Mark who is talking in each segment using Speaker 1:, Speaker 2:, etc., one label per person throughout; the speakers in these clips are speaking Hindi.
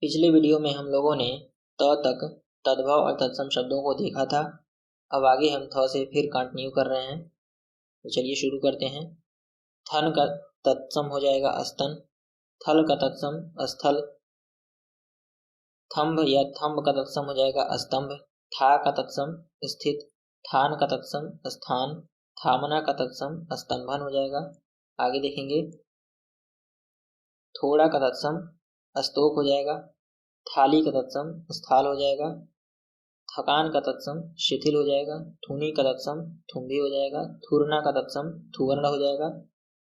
Speaker 1: पिछले वीडियो में हम लोगों ने त तक तद्भव और तत्सम शब्दों को देखा था। अब आगे हम थ से फिर कंटिन्यू कर रहे हैं, तो चलिए शुरू करते हैं। थन का तत्सम हो जाएगा स्तन, थल का तत्सम स्थल, थंब या थंब का तत्सम हो जाएगा स्तंभ, था का तत्सम स्थित, थान का तत्सम स्थान, थामना का तत्सम स्तंभन हो जाएगा। आगे देखेंगे। थोड़ा का तत्सम स्तोक हो जाएगा, थाली का तत्सम स्थाल हो जाएगा, थकान का तत्सम शिथिल हो जाएगा, थूनी का तत्सम थुम्भी हो जाएगा, थुरना का तत्सम थुवर्ण हो जाएगा।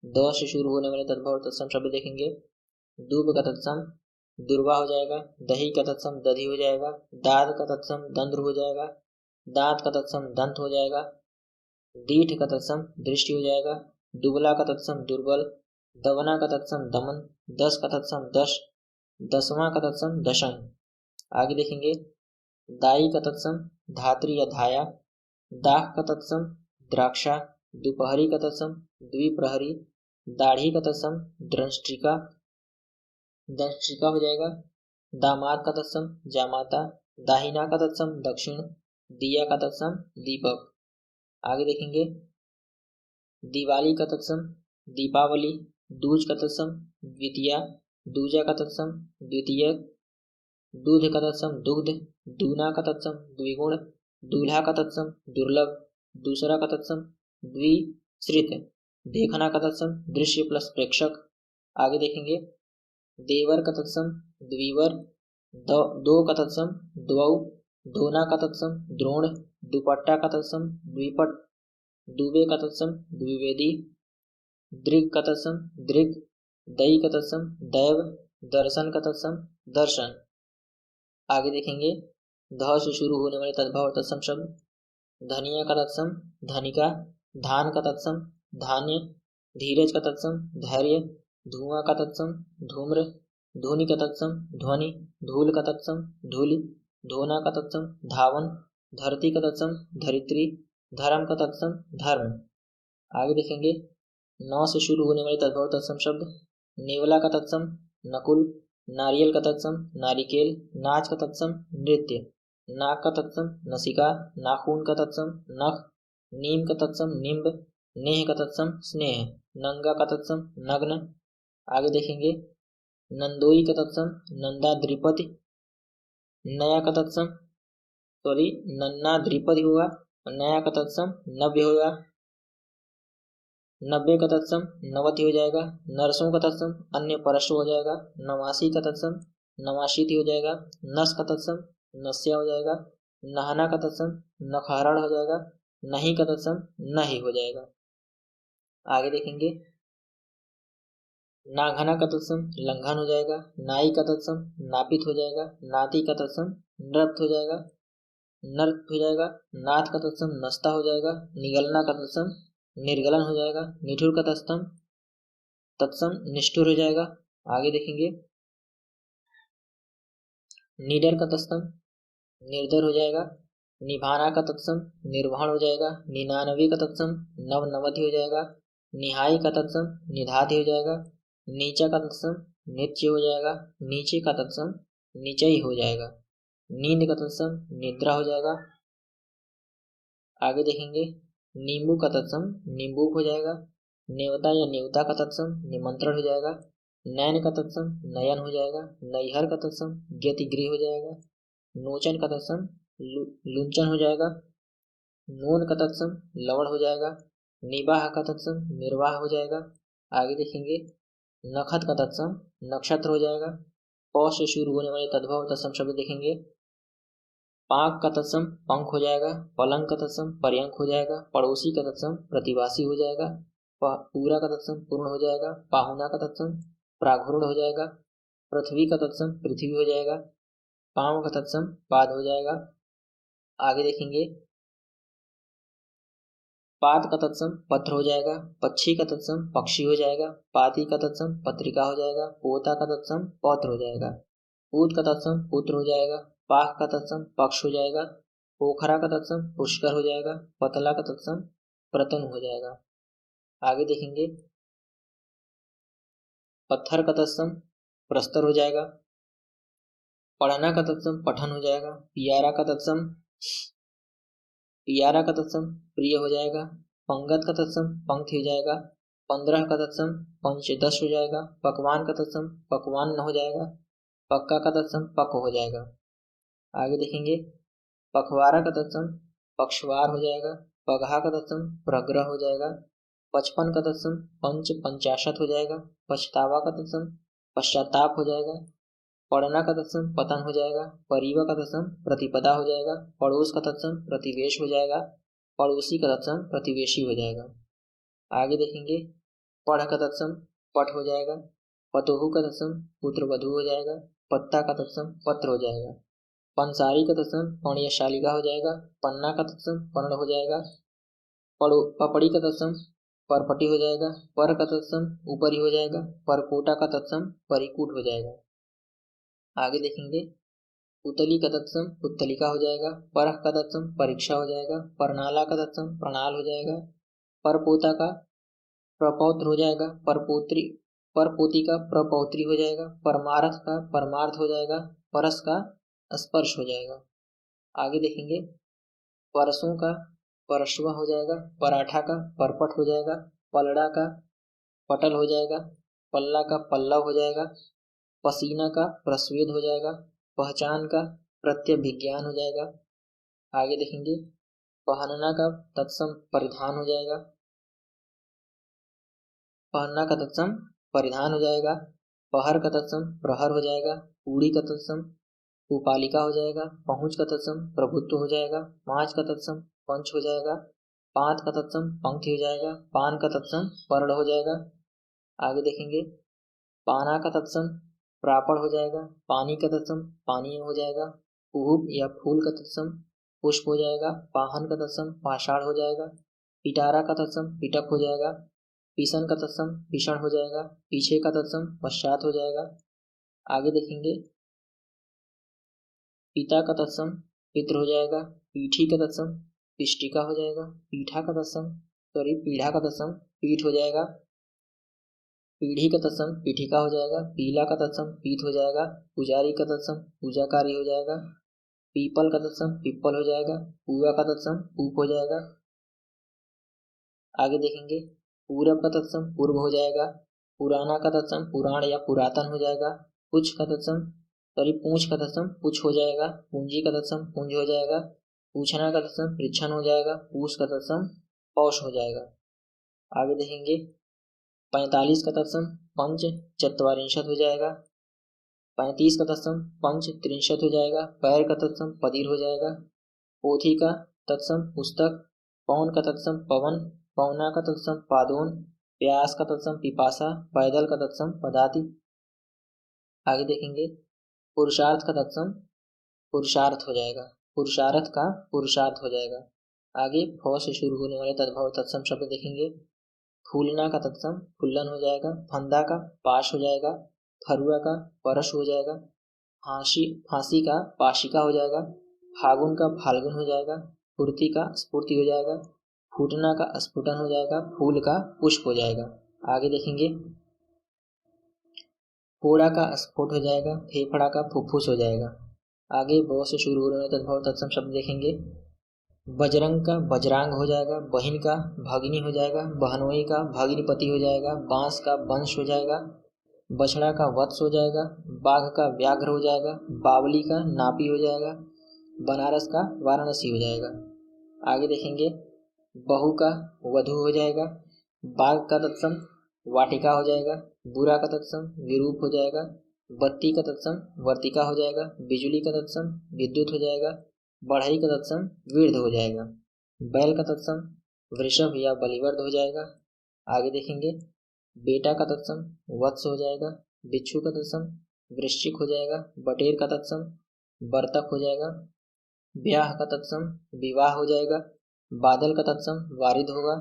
Speaker 1: द से शुरू होने वाले तद्भव और तत्सम शब्द देखेंगे। दूब का तत्सम दुर्वा हो जाएगा, दही का तत्सम दधी हो जाएगा, दाद का तत्सम दंद्र हो जाएगा, दांत का तत्सम दंत हो जाएगा, दीठ का तत्सम दृष्टि हो जाएगा, दुबला का तत्सम दुर्बल, दवना का तत्सम दमन, दस का तत्सम दश, दसवां का तत्सम दशम। आगे देखेंगे। दाई का तत्सम धात्री या धाया, दाख का तत्सम द्राक्षा, दोपहरी का तत्सम द्विप्रहरी, दाढ़ी का तत्सम दंष्ट्रिका हो जाएगा, दामाद का तत्सम जामाता, दाहिना का तत्सम दक्षिण, दिया का तत्सम दीपक। आगे देखेंगे। दिवाली का तत्सम दीपावली, दूज का तत्सम द्वितीया, दूजा का तत्सम द्वितीय, दूध का तत्सम दुग्ध, दूना का तत्सम द्विगुण, दूल्हा का तत्सम दुर्लभ, दूसरा का तत्सम द्विश्रित, देखना का तत्सम दृश्य प्लस प्रेक्षक। आगे देखेंगे। देवर का तत्सम द्विवर, दो का तत्सम द्वौ, दोना का तत्सम द्रोण, दुपट्टा का तत्सम द्विपट, दुबे का तत्सम द्विवेदी, दृग का तत्सम दृग, दई का तत्सम दैव, दर्शन का तत्सम दर्शन। आगे देखेंगे। ध से शुरू होने वाले तद्भव और तत्सम शब्द। धनिया का तत्सम धनिका, धान का तत्सम धान्य, धीरज का तत्सम धैर्य, धुआं का तत्सम धूम्र, ध्वनि का तत्सम ध्वनि, धूल का तत्सम धूलि, धोना का तत्सम धावन, धरती का तत्सम धरित्री, धर्म का तत्सम धर्म। आगे देखेंगे। नौ से शुरू होने वाले तद्भव तत्सम शब्द। नेवला का तत्सम नकुल, नारियल का तत्सम नारिकेल, नाच का तत्सम नृत्य, नाक का तत्सम नसिका, नाखून का तत्सम नख, नीम का तत्सम निम्ब, नेह का तत्सम स्नेह, नंगा का तत्सम नग्न। आगे देखेंगे। नंदोई का तत्सम नंदाद्रिपति, नया का तत्सम नन्ना द्रिपति होगा, नया का तत्सम नव्य होगा, नब्बे का तत्सम नवति हो जाएगा, नरसों का तत्सम अन्य परशु हो जाएगा, नवासी का तत्सम नवाशीति हो जाएगा, नस का तत्सम नस्या हो जाएगा, नहना का तत्सम नखहरण हो जाएगा, नहीं का तत्सम नहीं हो जाएगा। आगे देखेंगे। नाघना का तत्सम लंघन हो जाएगा, नाई का तत्सम नापित हो जाएगा, नाती का तत्सम नृत्य हो जाएगा, नर्त हो जाएगा, नाथ का तत्सम नस्ता हो जाएगा, निगलना का तत्सम निर्गलन हो जाएगा, निठुर का तत्सम निष्ठुर हो जाएगा। आगे देखेंगे। निडर का तत्सम निर्दर हो जाएगा, निभाना का तत्सम निर्वहन हो जाएगा, निन्यानवे का तत्सम नवनवति हो जाएगा, निहाई का तत्सम निधाति हो जाएगा, नीचा का तत्सम नित्य हो जाएगा, नीचे का तत्सम निचय हो जाएगा, नींद का तत्सम निद्रा हो जाएगा। आगे देखेंगे। नींबू का तत्सम नींबूक हो जाएगा, नेवता या नेवता का तत्सम निमंत्रण हो जाएगा, नयन का तत्सम नयन हो जाएगा, नैहर का तत्सम ज्ञतिगृह हो जाएगा, नोचन का तत्सम लुंचन हो जाएगा, नून का तत्सम लवण हो जाएगा, निबाह का तत्सम निर्वाह हो जाएगा। आगे देखेंगे। नखत का तत्सम नक्षत्र हो जाएगा। प से शुरू होने वाले तद्भव तत्सम शब्द देखेंगे। पाक का तत्सम पंख हो जाएगा, पलंग का तत्सम पर्यंक हो जाएगा, पड़ोसी का तत्सम प्रतिवासी हो जाएगा, पूरा का तत्सम पूर्ण हो जाएगा, पाहुना का तत्सम प्राघूर्ण हो जाएगा, पृथ्वी का तत्सम पृथ्वी हो जाएगा, पांव का तत्सम पाद हो जाएगा। आगे देखेंगे। पात का तत्सम पत्र हो जाएगा, पक्षी का तत्सम पक्षी हो जाएगा, पाती का तत्सम पत्रिका हो जाएगा, पोता का तत्सम पौत्र हो जाएगा, पूत का तत्सम पुत्र हो जाएगा, पाक का तत्सम पक्ष हो जाएगा, पोखरा का तत्सम पुष्कर हो जाएगा, पतला का तत्सम प्रतन हो जाएगा। आगे देखेंगे। पत्थर का तत्सम प्रस्तर हो जाएगा, पढ़ना का तत्सम पठन हो जाएगा। पियारा का तत्सम प्रिय हो जाएगा। पंगत का तत्सम पंक्ति हो जाएगा। 15 का तत्सम पंच 10 हो जाएगा। पकवान का तत्सम पकवान हो जाएगा। पक्का का तत्सम पक हो जाएगा। आगे देखेंगे पखवारा का तत्सम पक्षवार हो जाएगा। पगहा का तत्सम प्रग्रह हो जाएगा। 55 का तत्सम पंच 50 हो जाएगा। पछतावा का तत्सम पश्चाताप हो जाएगा। पढ़ना का तत्सम पतन हो जाएगा। परिवा का तत्सम प्रतिपदा हो जाएगा। पड़ोस का तत्सम प्रतिवेश हो जाएगा। पड़ोसी का तत्सम प्रतिवेशी हो जाएगा। आगे देखेंगे पढ़ का तत्सम पठ हो जाएगा। पतोहू का तत्सम पुत्र वधू हो जाएगा। पत्ता का तत्सम पत्र हो जाएगा। पंसारी का तत्सम पण या शालिका हो जाएगा। पन्ना का तत्सम पर्ण हो जाएगा। पपड़ी का तत्सम परपटी हो जाएगा। पर का तत्सम ऊपरी हो जाएगा। परकोटा का तत्सम परिकूट हो जाएगा। आगे देखेंगे पुतली का तत्सम पुतलिका हो जाएगा। परख का तत्सम परीक्षा हो जाएगा। परनाला का तत्सम प्रणाल हो जाएगा। परपोता का प्रपौत्र हो जाएगा। परपोती का प्रपौत्री हो जाएगा। परमार्थ का परमार्थ हो जाएगा। परस का स्पर्श हो जाएगा। आगे देखेंगे परसों का परसवा हो जाएगा। पराठा का परपट हो जाएगा। पलड़ा का पटल हो जाएगा। पल्ला का पल्लव हो जाएगा। पसीना का प्रस्वेद हो जाएगा। पहचान का प्रत्यभिज्ञान हो जाएगा। आगे देखेंगे पहनना का तत्सम परिधान हो जाएगा। पहनना का तत्सम परिधान हो जाएगा। पहर का तत्सम प्रहर हो जाएगा। पूरी का तत्सम उपालिका हो जाएगा। पहुँच का तत्सम प्रभुत्व हो जाएगा। पाँच का तत्सम पंच हो जाएगा। पांत का तत्सम पंक्ति हो जाएगा। पान का तत्सम पर्ण हो जाएगा। आगे देखेंगे पाना का तत्सम प्रापण हो जाएगा। पानी का तत्सम पानीय हो जाएगा। पुहुप या फूल का तत्सम पुष्प हो जाएगा। पाहन का तत्सम पाषाण हो जाएगा। पिटारा का तत्सम पिटक हो जाएगा। पीसन का तत्सम भीषण हो जाएगा। पीछे का तत्सम पश्चात हो जाएगा। आगे देखेंगे पिता का तत्सम पितृ हो जाएगा। पीठी का तत्सम पिष्टिका हो जाएगा। पीठा का तत्सम पीढ़ा का तत्सम पीठ हो जाएगा। पीढ़ी का तत्सम पीठिका हो जाएगा। पीला का तत्सम पीत हो जाएगा। पुजारी का तत्सम पूजाकारी हो जाएगा। पीपल का तत्सम पिप्पल हो जाएगा। पूरा का तत्सम पूप हो जाएगा। आगे देखेंगे पूरब का तत्सम पूर्व हो जाएगा। पुराना का तत्सम पुराण या पुरातन हो जाएगा। पुछ का तत्सम पूछ का तत्सम पुछ हो जाएगा। पूंजी का तत्सम पुंज हो जाएगा। पूछना का तत्सम पृच्छन हो जाएगा। पूछ का तत्सम पौष हो जाएगा। आगे देखेंगे 45 का तत्सम पंच चत्वारिंशत हो जाएगा। 35 का तत्सम पंच त्रिंशत हो जाएगा। पैर का तत्सम पदीर हो जाएगा। पोथी का तत्सम पुस्तक। पौन का तत्सम पवन। पौना का तत्सम पादोन। प्यास का तत्सम पिपासा। पैदल का तत्सम पदाति। आगे देखेंगे पुरुषार्थ का तत्सम पुरुषार्थ हो जाएगा। पुरुषार्थ का पुरुषार्थ हो जाएगा। आगे फ से शुरू होने वाले तद्भव तत्सम शब्द देखेंगे। फूलना का तत्सम फुल्लन हो जाएगा। फंदा का पाश हो जाएगा। फरुआ का परश हो जाएगा। फांसी का पाशिका हो जाएगा। फागुन का फाल्गुन हो जाएगा। फुर्ती का स्फूर्ति हो जाएगा। फूटना का स्फुटन हो जाएगा। फूल का पुष्प हो जाएगा। आगे देखेंगे फोड़ा का स्फोट हो जाएगा। फेफड़ा का फुफ्फुस हो जाएगा। आगे बहुत से शुरू हो रहे तद्भव तत्सम शब्द देखेंगे। बजरंग का वज्रांग हो जाएगा। बहिन का भगिनी हो जाएगा। बहनोई का भगिनीपति हो जाएगा। बांस का वंश हो जाएगा। बछड़ा का वत्स हो जाएगा। बाघ का व्याघ्र हो जाएगा। बावली का नापी हो जाएगा। बनारस का वाराणसी हो जाएगा। आगे देखेंगे बहू का वधू हो जाएगा। बाघ का तत्सम वाटिका हो जाएगा। बुरा का तत्सम विरूप हो जाएगा। बत्ती का तत्सम वर्तिका हो जाएगा। बिजली का तत्सम विद्युत हो जाएगा। बढ़ई का तत्सम वृद्ध हो जाएगा। बैल का तत्सम वृषभ या बलिवर्ध हो जाएगा। आगे देखेंगे बेटा का तत्सम वत्स हो जाएगा। बिच्छू का तत्सम वृश्चिक हो जाएगा। बटेर का तत्सम बर्तक हो जाएगा। ब्याह का तत्सम विवाह हो जाएगा। बादल का तत्सम वारिद होगा।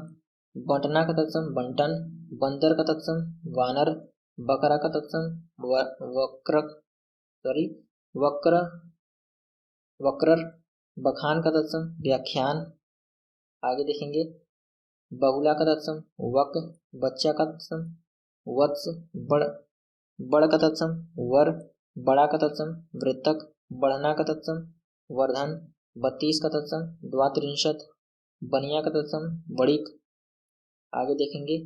Speaker 1: बंटना का तत्सम बंटन। बंदर का तत्सम वानर। बकरा का तत्सम वक्रर। बखान का तत्सम व्याख्यान। आगे देखेंगे बहुला का तत्सम वक। बच्चा का तत्सम वत्स। बड़ का तत्सम वर। बड़ा का तत्सम वृत्तक, बढ़ना का तत्सम वर्धन, 32 का तत्सम द्वात्रिंशत्, बनिया का तत्सम वणिक। आगे देखेंगे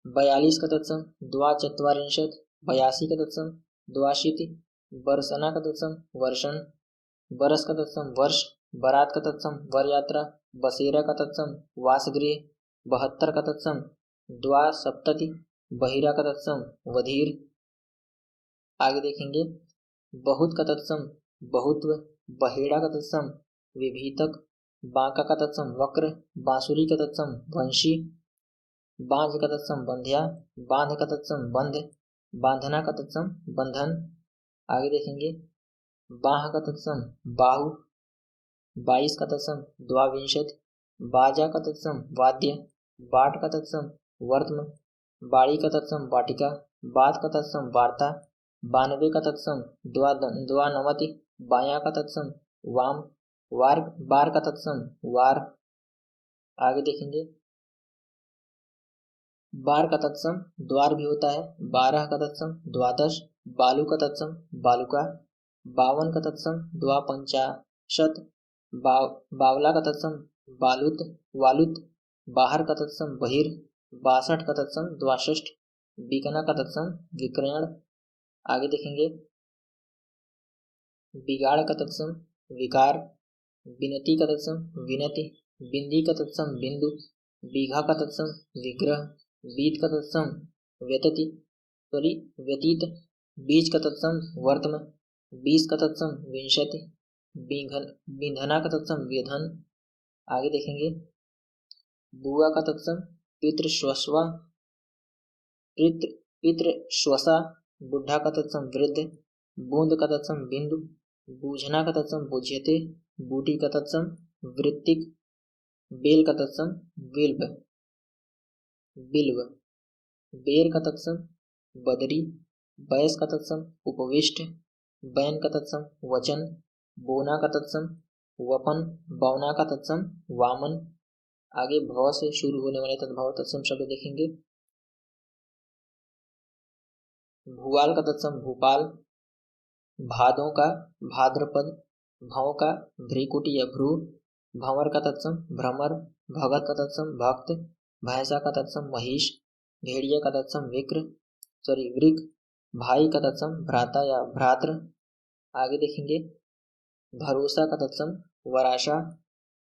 Speaker 1: 42 का तत्सम द्वाचत्वारिंशत्, 82 का तत्सम द्वाशीति, बरसना का तत्सम वर्षण, बरस का तत्सम वर्ष, बरात का तत्सम वरयात्रा, बसेरा का तत्सम वासगृह, 72 का तत्सम द्वासप्तति, बहिरा का तत्सम वधीर। आगे देखेंगे बहुत का तत्सम बहुत्व, बहेड़ा का तत्सम विभीतक, बांका का तत्सम वक्र, बांसुरी का तत्सम वंशी, बांझ का तत्सम बंध्या, बांध का तत्सम बंध, बांधना का तत्सम बंधन। आगे देखेंगे बाह का तत्सम बाहु, 22 का तत्सम द्वाविंशत, बाजा का तत्सम वाद्य, बाट का तत्सम वर्त्म, बाड़ी का तत्सम वाटिका, बात का तत्सम वार्ता, 92 का तत्सम द्वानवति, बाया का तत्सम वाम, वार बार का तत्सम वार। आगे देखेंगे बार का तत्सम द्वार भी होता है, 12 का तत्सम द्वादश, बालू का तत्सम बालुका, 52 का तत्सम द्वापंचाशत, बावला का तत्सम बालुत वालुत, बाहर का तत्सम बहिर, 62 का तत्सम द्वाषष्ठ, बिकना का तत्सम विक्रयण। आगे देखेंगे बिगाड़ का तत्सम विकार, विनति का तत्सम विनति, बिंदी का तत्सम बिंदु, बीघा का तत्सम विग्रह, बीत का तत्सम व्यतीत, बीज का तत्सम वर्तम, 20 का तत्सम विंशति, बिंधना का तत्सम व्यधन। आगे देखेंगे बुआ का तत्सम पितृश्वसा, पितृश्वसा, बुढ़ा का तत्सम वृद्ध, बूंद का तत्सम बिंदु, बूझना का तत्सम बुझ्यते, बूटी का तत्सम वृत्तिक, बेल का तत्सम बिल्व, बेर का तत्सम बदरी, बैस का तत्सम उपविष्ट, बैन का तत्सम वचन, बोना का तत्सम वपन, बौना का तत्सम वामन। आगे भव से शुरू होने वाले तद्भव तत्सम शब्द देखेंगे भूआल का तत्सम भूपाल, भादों का भाद्रपद, भव का भ्रीकुटी या भ्रू, भंवर का तत्सम भ्रमर, भगत का तत्सम भक्त, भैंसा का तत्सम महिष, भेड़िया का तत्सम वृक, भाई का तत्सम भ्राता या भ्रात्र। आगे देखेंगे भरोसा का तत्सम वराशा,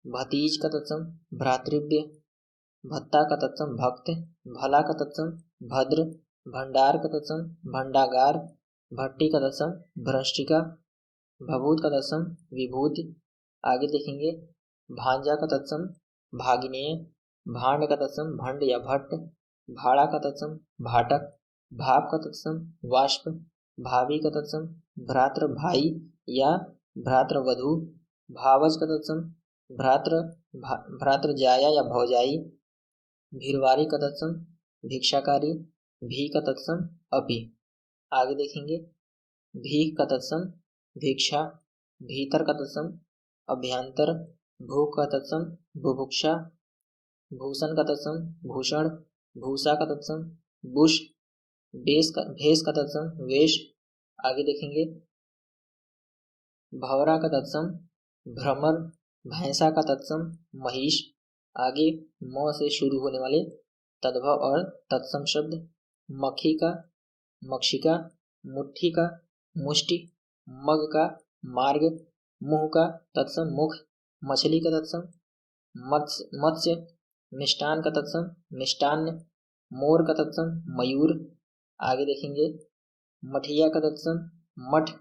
Speaker 1: भतीज का तत्सम भ्रातृव्य, भत्ता का तत्सम भक्त, भला का तत्सम भद्र, भंडार का तत्सम भंडागार, भट्टी का तत्सम भ्रष्टिका, भभूत का तत्सम विभूति। आगे देखेंगे भांजा का तत्सम भागिनेय, भांड का तत्सम भंड या भट्ट, भाड़ा का तत्सम भाटक, भाप का तत्सम वाष्प, भाभी का तत्सम भ्रातृ भाई या भ्रातृ वधू, भावज का तत्सम भ्रातृजाया या भौजाई, भीरवारी का तत्सम भिक्षाकारी, भी का तत्सम अपि। आगे देखेंगे भीख का तत्सम भिक्षा, भीतर का तत्सम अभ्यंतर, भूख का तत्सम बुभुक्षा, भूषण का तत्सम भूषण, भूसा का तत्सम बुश, भेष का तत्सम वेश। आगे देखेंगे भवरा का तत्सम भ्रमर, भैंसा का तत्सम महिष। आगे म से शुरू होने वाले तद्भव और तत्सम शब्द मक्खी का मक्षिका, मुट्ठी का मुष्टि, मग का मार्ग, मुंह का तत्सम मुख, मछली का तत्सम मत्स्य, मिष्टान का तत्सम मिष्टान्न, मोर का तत्सम मयूर। आगे देखेंगे मठिया का तत्सम मठ,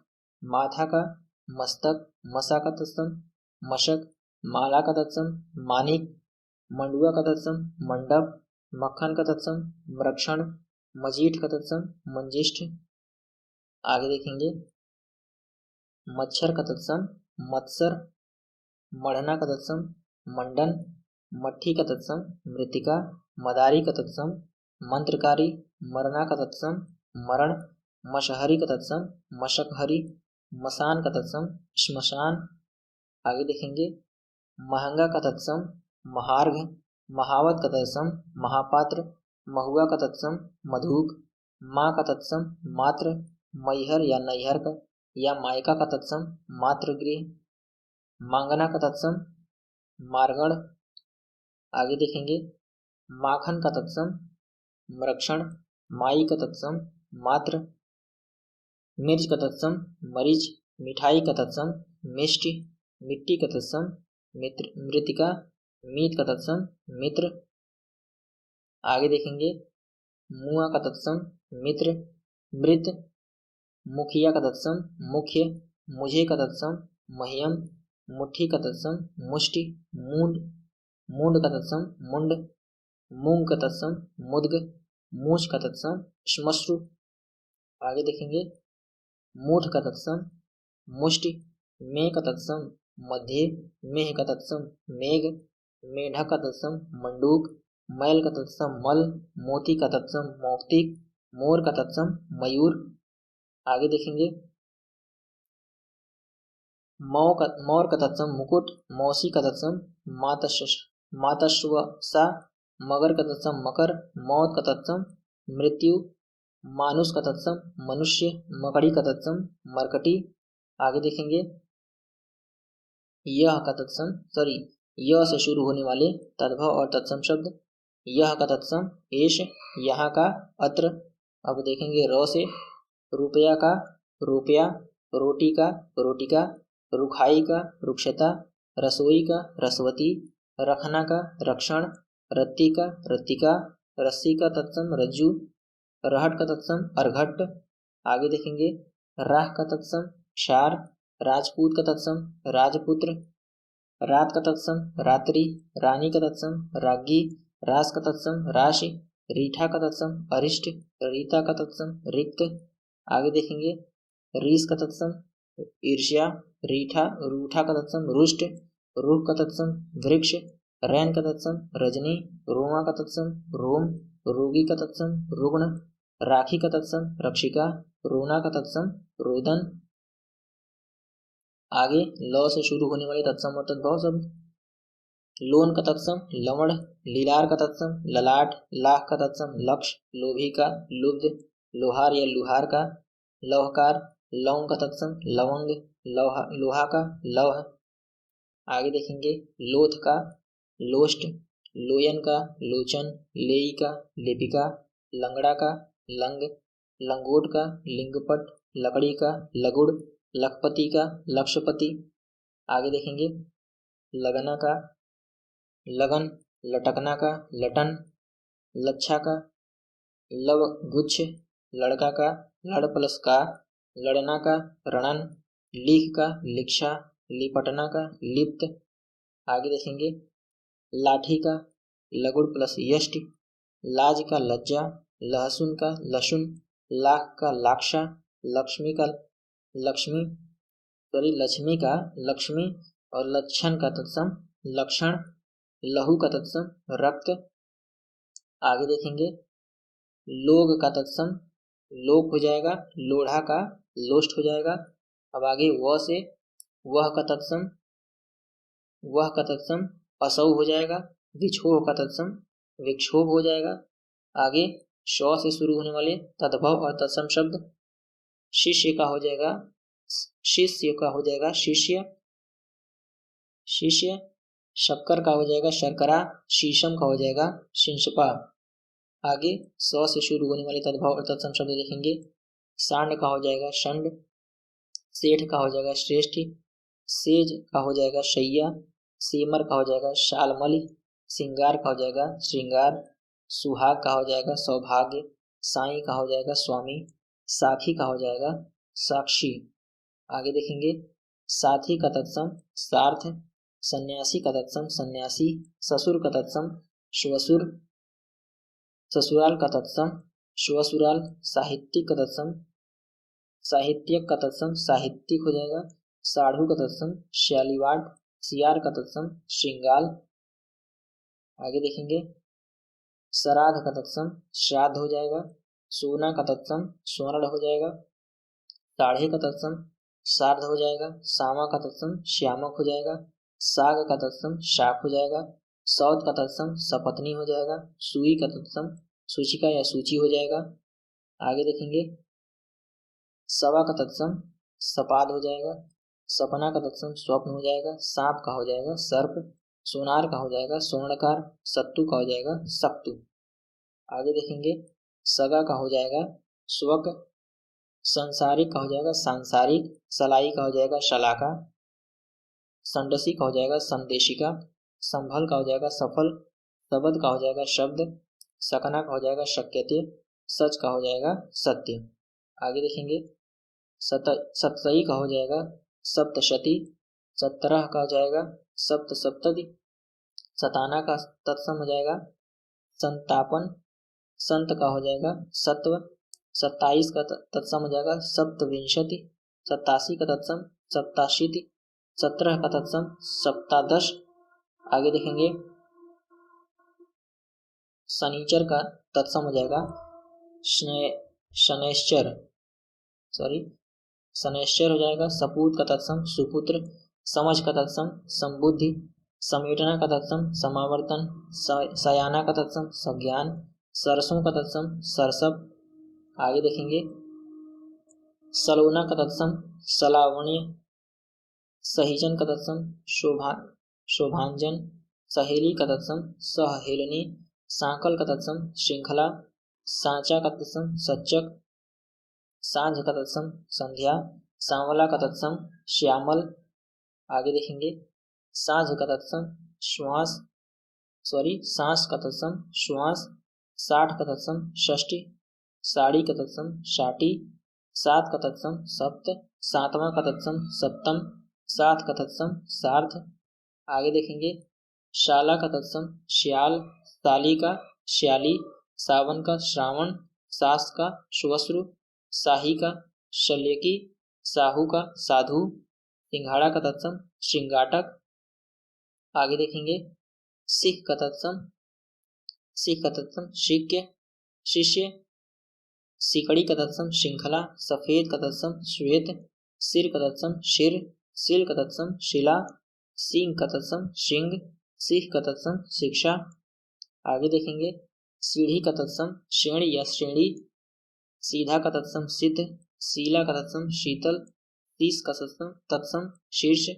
Speaker 1: माथा का मस्तक, मसा का तत्सम मशक, माला का तत्सम मानिक, मंडुआ का तत्सम मंडप, मक्खन का तत्सम मरक्षण, मजीठ का तत्सम मंजिष्ठ। आगे देखेंगे मच्छर का तत्सम मत्सर, मढ़ना का तत्सम मंडन, मट्ठी का तत्सम मृतिका, मदारी का तत्सम मंत्रकारी, मरना का तत्सम मरण, मशहरी का तत्सम मशकहरी, मसान का तत्सम श्मशान। आगे देखेंगे महंगा का तत्सम महार्घ, महावत का तत्सम महापात्र, महुआ का तत्सम मधुक, माँ का तत्सम मात्र, मैहर या नैहर का या मायका का तत्सम मातृगृह, मांगना का तत्सम मारगण। आगे देखेंगे माखन का तत्सम मरक्षण, माई का तत्सम मात्र, मिर्च का तत्सम मरीच, मिठाई का तत्सम मिष्टि, मिट्टी का तत्सम मित्र मृतिका, मीत का तत्सम मित्र। आगे देखेंगे मुआ का तत्सम मित्र, मृत, मुखिया का तत्सम मुख्य, मुझे का तत्सम मह्यम, मुट्ठी का तत्सम मुष्टि, मूंड, मूंड का तत्सम मुंड, मूंग का तत्सम मुद्ग, मूछ का तत्सम श्मश्रु। आगे देखेंगे मूठ का तत्सम मुष्टि, मे का तत्सम मध्य, मेह का तत्सम मेघ, मेढक का तत्सम मंडूक, मैल का तत्सम मल, मोती का तत्सम मौक्तिक, मोर का तत्सम मयूर। आगे देखेंगे मोर का तत्सम मुकुट, मौसी का तत्सम मातश्वसा, मगर का तत्सम मकर, मौत का तत्सम मृत्यु, मानुष का तत्सम मनुष्य, मकड़ी का तत्सम मरकटी। आगे देखेंगे यह का तत्सम यह से शुरू होने वाले तद्भव और तत्सम शब्द। यह का तत्सम एश, यहाँ का अत्र। अब देखेंगे र से रुपया का रुपया, रोटी का रोटिका, रुखाई का रुक्षता, रसोई का रसवती, रखना का रक्षण, रत्ती का रत्तिका, रस्सी का तत्सम रज्जु, रहट का तत्सम अर्घट। आगे देखेंगे राह का तत्सम क्षार, राजपूत का तत्सम राजपुत्र, रात का तत्सम रात्रि, रानी का तत्सम राज्ञी, रास का तत्सम राशि, रीठा का तत्सम अरिष्ट, रीता का तत्सम रिक्त। आगे देखेंगे रीस का तत्सम ईर्ष्या, रीठा रूठा का तत्सम रुष्ट, रूह का तत्सम वृक्ष, रैन का तत्सम रजनी, रोमा का तत्सम रोम, रोगी का तत्सम रुग्ण, राखी का तत्सम रक्षिका, रोना का तत्सम रोदन। आगे लौ से शुरू होने वाले तत्सम और तद्भव शब्द। लोन का तत्सम लवण, लीलार का तत्सम ललाट, लाख का तत्सम लक्ष्य, लोभी का लुब्ध, लोहार या लुहार का, लौहकार, लौंग का तत्सम लवंग, लोहा का लौह। आगे देखेंगे लोथ का लोष्ट, लोयन का लोचन, लेई का लेपिका, लंगड़ा का लंग, लंगोट का लिंगपट, लकड़ी का लगुड़, लखपति का लक्षपति। आगे देखेंगे लगना का लगन, लटकना का लटन, लच्छा का लव गुच्छ, लड़का का लड़ प्लस का, लड़ना का रणन, लीख का लिक्षा, लिपटना का लिप्त। आगे देखेंगे लाठी का लगुड़ प्लस यष्टि, लाज का लज्जा, लहसुन का लशुन, लाख का लाक्षा, लक्ष्मी का लक्ष्मी लक्ष्मी का लक्ष्मी, और लक्षण का तत्सम लक्षण, लहू का तत्सम रक्त। आगे देखेंगे लोग का तत्सम लोक हो जाएगा, लोढ़ा का लोष्ट हो जाएगा। अब आगे व से वह का तत्सम असौ हो जाएगा, विक्षोभ का तत्सम विक्षोभ हो जाएगा। आगे शौ से शुरू होने वाले तद्भव और तत्सम शब्द। शिष्य का हो जाएगा शिष्य का हो जाएगा शिष्य, शिष्य, शक्कर का हो जाएगा शर्करा, शीशम का हो जाएगा शिंशपा। आगे सौ से शुरू होने वाले तद्भव और तत्सम शब्द देखेंगे। सांड का हो जाएगा षंड, सेठ का हो जाएगा श्रेष्ठ, सेज का हो जाएगा शैया, सीमर का हो जाएगा शालमलि, सिंगार का हो जाएगा श्रृंगार, सुहाग का हो जाएगा सौभाग्य, साई का हो जाएगा स्वामी, साखी का हो जाएगा साक्षी। आगे देखेंगे साथी का तत्सम सार्थ, सन्यासी का तत्सम सन्यासी, ससुर का तत्सम श्वसुर, ससुराल का तत्सम श्वसुराल, साहित्यिक का तत्सम साहित्यक का तत्सम साहित्यिक हो जाएगा, साढ़ू का तत्सम शालीवाट, सियार का तत्सम श्रृंगाल। आगे देखेंगे श्राद्ध का तत्सम श्राद्ध हो जाएगा, सोना का तत्सम स्वर्ण हो जाएगा, साढ़े का तत्सम सार्ध हो जाएगा, सामा का तत्सम श्यामक हो जाएगा, साग का तत्सम शाक हो जाएगा, सौत का तत्सम सपत्नी हो जाएगा, सुई का तत्सम सूचिका या सूची हो जाएगा। आगे देखेंगे सवा का तत्सम सपाद हो जाएगा। सपना का तत्सम स्वप्न हो जाएगा। सांप का हो जाएगा सर्प। सोनार का हो जाएगा स्वर्णकार। सत्तू का हो जाएगा सत्तू। आगे देखेंगे सगा का हो जाएगा स्वक। संसारिक का हो जाएगा सांसारिक। सलाई का हो जाएगा शलाका। संडसी का हो जाएगा संदेशिका। संभल का हो जाएगा सफल। शब्द का हो जाएगा शब्द। सकना का हो जाएगा शक्यते। सच का हो जाएगा सत्य। आगे देखेंगे सतसई का हो जाएगा सप्तशती। 17 का हो जाएगा सप्तसप्तति। सताना का तत्सम हो जाएगा संतापन। संत का हो जाएगा सत्व। 27 का तत्सम हो जाएगा सप्तविंशति। 87 का तत्सम सप्ताशीति। 17 का तत्सम सप्तादश। आगे देखेंगे शनिचर का तत्सम हो जाएगा शनैश्चर हो जाएगा। सपूत का तत्सम सुपुत्र। समझ का तत्सम संबुद्धि। समेटना का तत्सम समावर्तन। सयाना का तत्सम सज्ञान। सरसों का तत्सम सरसप। आगे देखेंगे सलोना का तत्सम सलावण्य। सहीजन का तत्सम शोभांजन। सहेली का तत्सम सहेलनी। सांकल का तत्सम श्रृंखला। सांचा का तत्सम सच्चक। सांझ का तत्सम संध्या। सांवला का तत्सम श्यामल। आगे देखेंगे सांझ का तत्सम सांस का तत्सम श्वास। 60 का तत्सम षष्ठी। साड़ी का तत्सम शाटी। 7 का तत्सम सप्त। 7वां का तत्सम सप्तम। 7 का तत्सम सार्थ। आगे देखेंगे शाला का तत्सम श्याल। साली का श्याली। सावन का श्रावण। सास का श्वश्रु। शाही का शल्यकी। साहू का साधु। सिंघाड़ा का तत्सम श्रृंगाटक। आगे देखेंगे सिख का तत्सम शिक्य शिष्य। सिकड़ी का तत्सम श्रृंखला। सफेद का तत्सम श्वेत। सिर का तत्सम शिर। सिल का तत्सम शिला। सिंह का तत्सम सिंह। सिख का तत्सम शिक्षा। आगे देखेंगे सीढ़ी का तत्सम श्रेणी या श्रेणी। सीधा का तत्सम सिद्ध। सीला का तत्सम शीतल। शीश का तत्सम शीर्ष।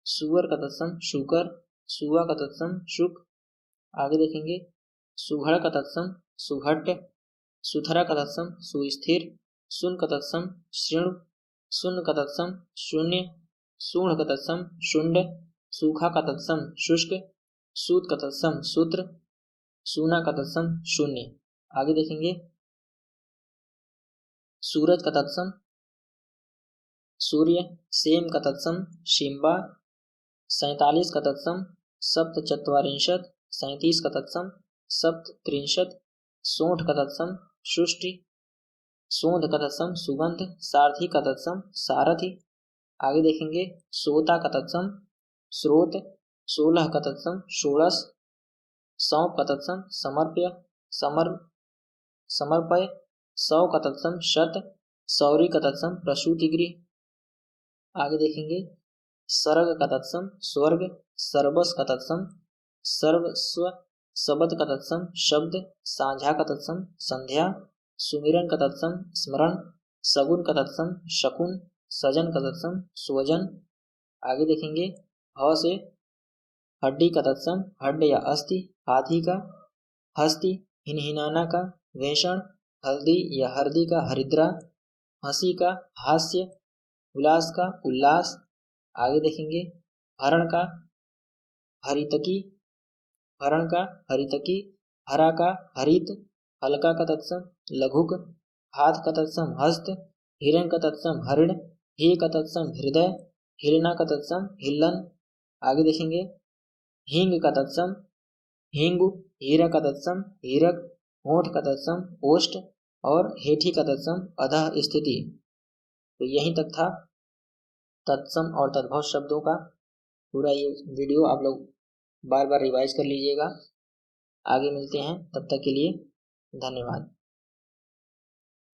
Speaker 1: सुअर का तत्सम शुकर। सुआ का तत्सम शुक। आगे देखेंगे सुघड़ का तत्सम सुघट्ट। सुथरा का तत्सम सुस्थिर। सुन का तत्सम शृणु। सुन का तत्सम शून्य। सूढ़ का तत्सम शुंड। सूखा का तत्सम शुष्क। सूत का तत्सम सूत्र। सूना का तत्सम शून्य। आगे देखेंगे सूरज का तत्सम सूर्य। सेम का तत्सम शिम्बा। 47 का तत्सम सप्तचत्वारिंशत्। 37 का तत्सम सप्तत्रिंशत्। 60 का तत्सम सृष्टि। सोंध का तत्सम सुगंध। सारथी का तत्सम सारथी। आगे देखेंगे सोता का तत्सम स्रोत। 16 का तत्सम षोड़श। सौंप का तत्सम समर्पय। 100 का तत्सम शत। सौरी का तत्सम प्रसूति गृह। आगे देखेंगे सर्ग का तत्सम स्वर्ग। सर्वस का तत्सम सर्वस्व। शब्द का तत्सम शब्द। साझा का तत्सम संध्या। सुमिरन का तत्सम स्मरण। सगुन का तत्सम शकुन। सजन का तत्सम स्वजन। आगे देखेंगे ह से हड्डी का तत्सम हड्ड या अस्थि। हाथी का हस्ती। हिनहिनाना का वेषण। हल्दी या हरदी का हरिद्रा। हंसी का हास्य। उल्लास का उल्लास। आगे देखेंगे हरण का हरितकी। हरण का हरितकी। हरा का हरित। हल्का का तत्सम लघुक। हाथ का तत्सम हस्त। हिरण का तत्सम हरिण। हे का तत्सम हृदय। हिलना का तत्सम हिल्लन। आगे देखेंगे हींग का तत्सम हिंगु। हीरा का तत्सम हीरक। होठ का तत्सम ओष्ठ। और हेठी का तत्सम अधः स्थिति। तो यहीं तक था तत्सम और तद्भव शब्दों का पूरा ये वीडियो। आप लोग बार बार रिवाइज कर लीजिएगा। आगे मिलते हैं, तब तक के लिए धन्यवाद।